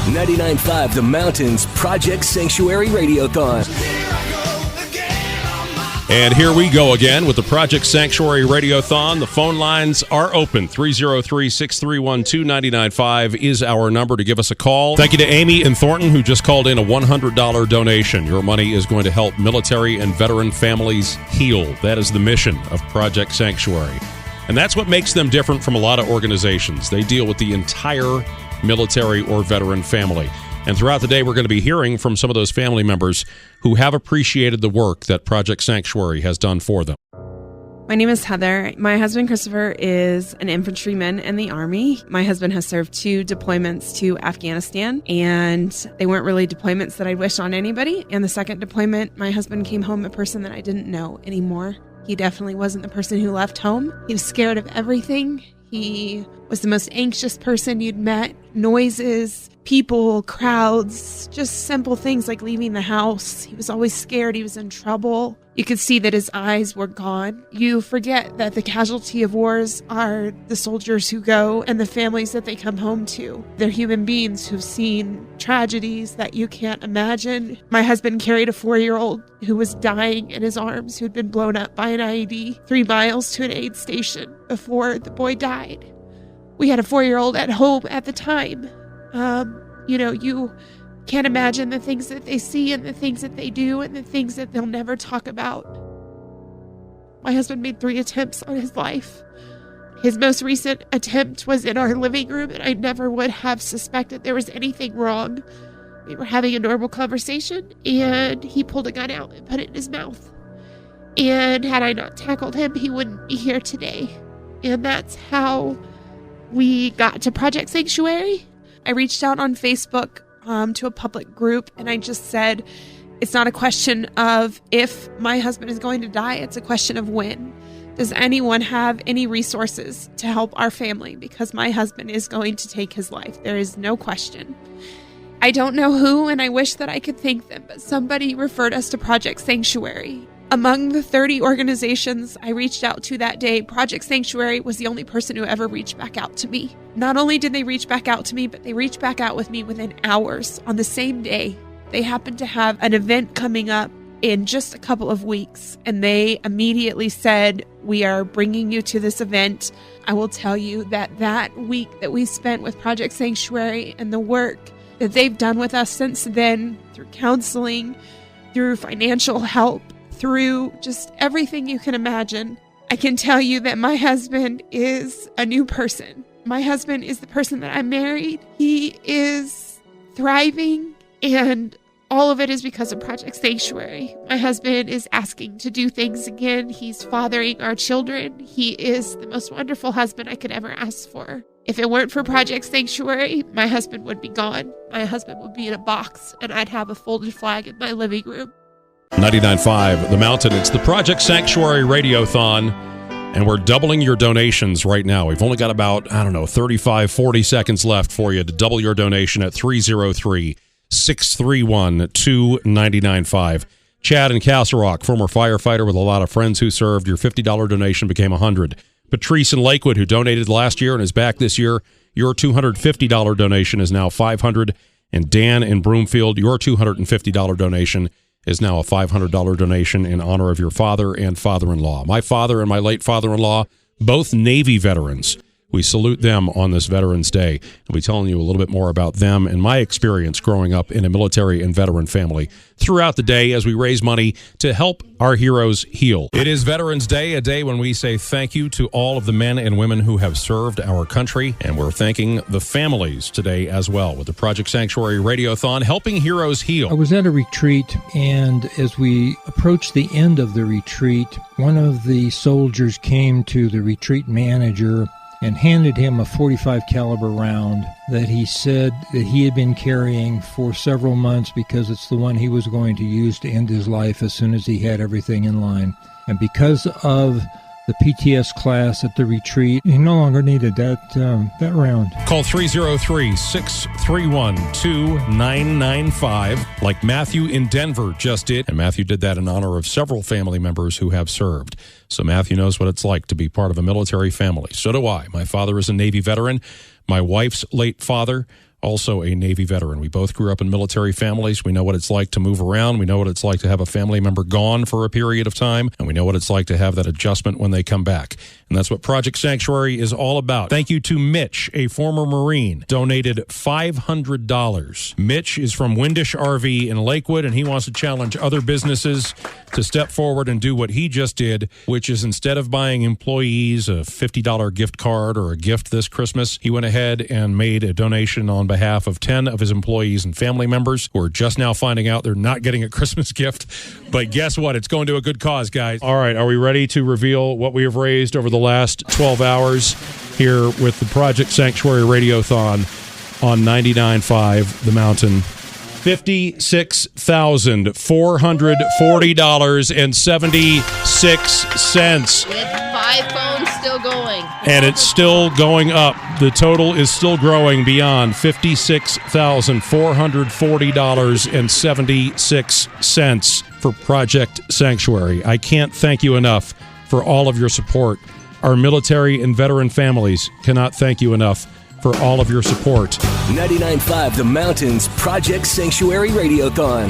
99.5 The Mountains Project Sanctuary Radiothon. And here we go again with the Project Sanctuary Radiothon. The phone lines are open. 303-631-2995 is our number to give us a call. Thank you to Amy in Thornton, who just called in a $100 donation. Your money is going to help military and veteran families heal. That is the mission of Project Sanctuary. And that's what makes them different from a lot of organizations. They deal with the entire military or veteran family. And throughout the day, we're going to be hearing from some of those family members who have appreciated the work that Project Sanctuary has done for them. My name is Heather. My husband, Christopher, is an infantryman in the Army. My husband has served 2 deployments to Afghanistan, and they weren't really deployments that I'd wish on anybody. And the second deployment, my husband came home a person that I didn't know anymore. He definitely wasn't the person who left home. He was scared of everything. He was the most anxious person you'd met. Noises, people, crowds, just simple things like leaving the house. He was always scared. He was in trouble. You could see that his eyes were gone. You forget that the casualty of wars are the soldiers who go and the families that they come home to. They're human beings who've seen tragedies that you can't imagine. My husband carried a 4-year-old who was dying in his arms, who'd been blown up by an IED 3 miles to an aid station before the boy died. We had a 4-year-old at home at the time. You can't imagine the things that they see and the things that they do and the things that they'll never talk about. My husband made 3 attempts on his life. His most recent attempt was in our living room, and I never would have suspected there was anything wrong. We were having a normal conversation, and he pulled a gun out and put it in his mouth. And had I not tackled him, he wouldn't be here today. And that's how we got to Project Sanctuary. I reached out on Facebook to a public group, and I just said, it's not a question of if my husband is going to die, it's a question of when. Does anyone have any resources to help our family? Because my husband is going to take his life. There is no question. I don't know who, and I wish that I could thank them, but somebody referred us to Project Sanctuary. Among the 30 organizations I reached out to that day, Project Sanctuary was the only person who ever reached back out to me. Not only did they reach back out to me, but they reached back out with me within hours on the same day. They happened to have an event coming up in just a couple of weeks, and they immediately said, we are bringing you to this event. I will tell you that week that we spent with Project Sanctuary and the work that they've done with us since then, through counseling, through financial help, through just everything you can imagine, I can tell you that my husband is a new person. My husband is the person that I married. He is thriving, and all of it is because of Project Sanctuary. My husband is asking to do things again. He's fathering our children. He is the most wonderful husband I could ever ask for. If it weren't for Project Sanctuary, my husband would be gone. My husband would be in a box, and I'd have a folded flag in my living room. 99.5 The Mountain. It's the Project Sanctuary Radiothon, and we're doubling your donations right now. We've only got about, 35, 40 seconds left for you to double your donation at 303-631-2995. Chad in Castle Rock, former firefighter with a lot of friends who served. Your $50 donation became $100. Patrice in Lakewood, who donated last year and is back this year, your $250 donation is now $500. And Dan in Broomfield, your $250 donation is now a $500 donation in honor of your father and father-in-law. My father and my late father-in-law, both Navy veterans. We salute them on this Veterans Day. I'll be telling you a little bit more about them and my experience growing up in a military and veteran family throughout the day as we raise money to help our heroes heal. It is Veterans Day, a day when we say thank you to all of the men and women who have served our country, and we're thanking the families today as well with the Project Sanctuary Radiothon, helping heroes heal. I was at a retreat, and as we approached the end of the retreat, one of the soldiers came to the retreat manager and handed him a .45 caliber round that he said that he had been carrying for several months because it's the one he was going to use to end his life as soon as he had everything in line. And because of the PTS class at the retreat, he no longer needed that round. Call 303-631-2995, like Matthew in Denver just did. And Matthew did that in honor of several family members who have served. So Matthew knows what it's like to be part of a military family. So do I. My father is a Navy veteran. My wife's late father also a Navy veteran. We both grew up in military families. We know what it's like to move around. We know what it's like to have a family member gone for a period of time. And we know what it's like to have that adjustment when they come back. And that's what Project Sanctuary is all about. Thank you to Mitch, a former Marine, donated $500. Mitch is from Windish RV in Lakewood, and he wants to challenge other businesses to step forward and do what he just did, which is instead of buying employees a $50 gift card or a gift this Christmas, he went ahead and made a donation on behalf of 10 of his employees and family members who are just now finding out they're not getting a Christmas gift. But guess what? It's going to a good cause, guys. All right, are we ready to reveal what we have raised over the last 12 hours here with the Project Sanctuary Radiothon on 99.5 The Mountain? $56,440.76. With 5 phones still going. And it's still going up. The total is still growing beyond $56,440.76 for Project Sanctuary. I can't thank you enough for all of your support. Our military and veteran families cannot thank you enough for all of your support. 99.5 The Mountains Project Sanctuary Radiothon.